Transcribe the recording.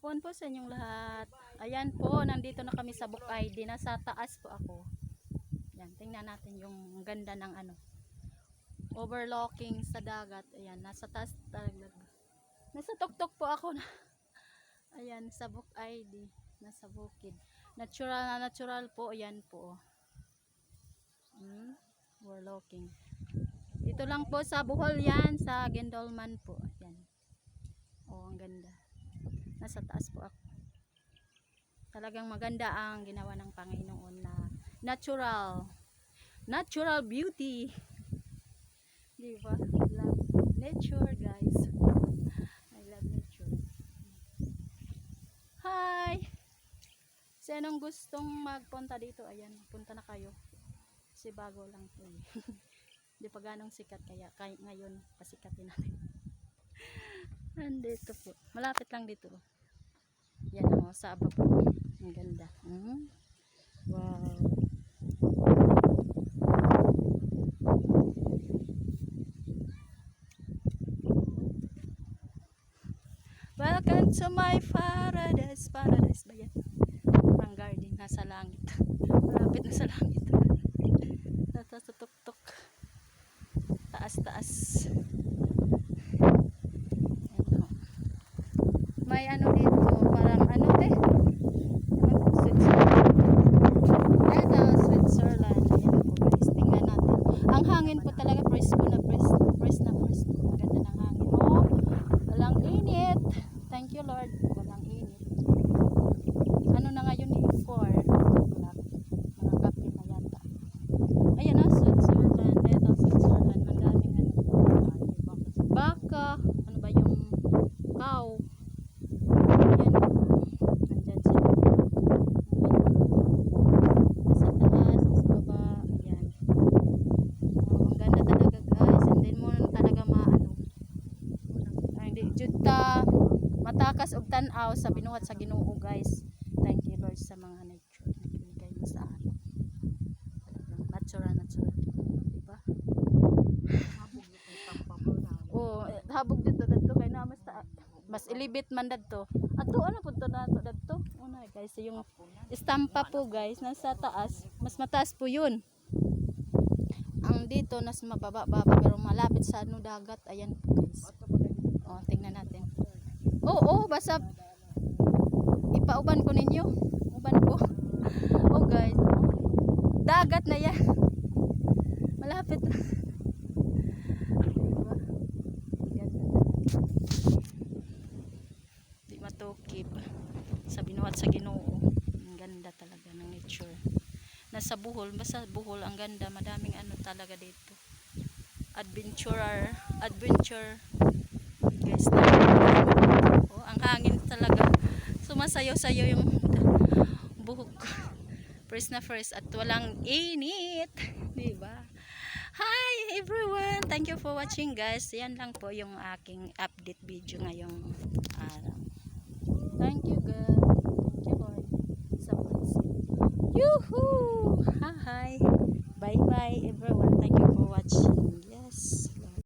hapon po sa inyong lahat. Ayan po, nandito na kami sa Bukidnon. Nasa taas po ako. Ayan, tingnan natin yung ganda ng ano. Overlooking sa dagat. Ayan, nasa taas talaga. Nasa tuktok po ako na. Ayan, sa Bukidnon. Nasa bukid. Natural na natural po. Ayan po. Overlooking. Dito lang po sa Bohol yan. Sa Gendolman po. Ayan. Oh, ang ganda. Nasa taas po ako. Talagang maganda ang ginawa ng Panginoon na natural beauty. Diba? Love nature, guys. I love nature. Hi! Si anong gustong magpunta dito? Ayan, punta na kayo. Kasi bago lang po. Hindi pa ganong sikat kaya ngayon pasikatin natin. Nandito po. Malapit lang dito. Yan o, sa aba po. Ang ganda. Wow. Welcome to my paradise. Paradise ba yan? Ang garden. Nasa langit. Malapit na sa langit. Nasa tutok-tok. Taas-taas. May ano dito, parang ano te? Switzerland. Ayan po guys, tingnan natin. Ang hangin po talaga, presko na presko. Ang ganda ng hangin. Oh, walang init. Thank you Lord. Walang init. Ano na ngayon eh? 4. Wala. Mga kape na yata. Ayan na, Switzerland. Ito, Switzerland. Ang daming ano. Baka. Ano ba yung cow? Juta matakas og tan-aw sa binuhat sa Ginoo guys. Thank you Lord sa mga nature na binigay mo sa atin. Natural, diba? Oh, habog dito kay na mas ilibit man dadto. Ato ano punto na to dadto? Una guys, yung istampa po guys nasa taas, mas mataas po 'yun. Ang dito nas mababa pero malapit sa ano dagat. Ayan po guys. Oh, tingnan natin. Oh, basta ipauban ko ninyo. Uban ko. Oh guys. Dagat na yan. Malapit na. Diba? Di matukib. Sa binuhat sa Ginoo. Ang ganda talaga ng nature. Nasa Bohol. Basta Bohol ang ganda. Madaming ano talaga dito. Adventure guys. Oh, ang hangin talaga. Sumasayaw-sayaw yung buhok ko. Fresh na fresh at walang init. Diba? Hi everyone! Thank you for watching guys. Yan lang po yung aking update video ngayong araw. Thank you guys. Thank you Lord. Sa blessing. Yuhuu! Hi! Bye bye!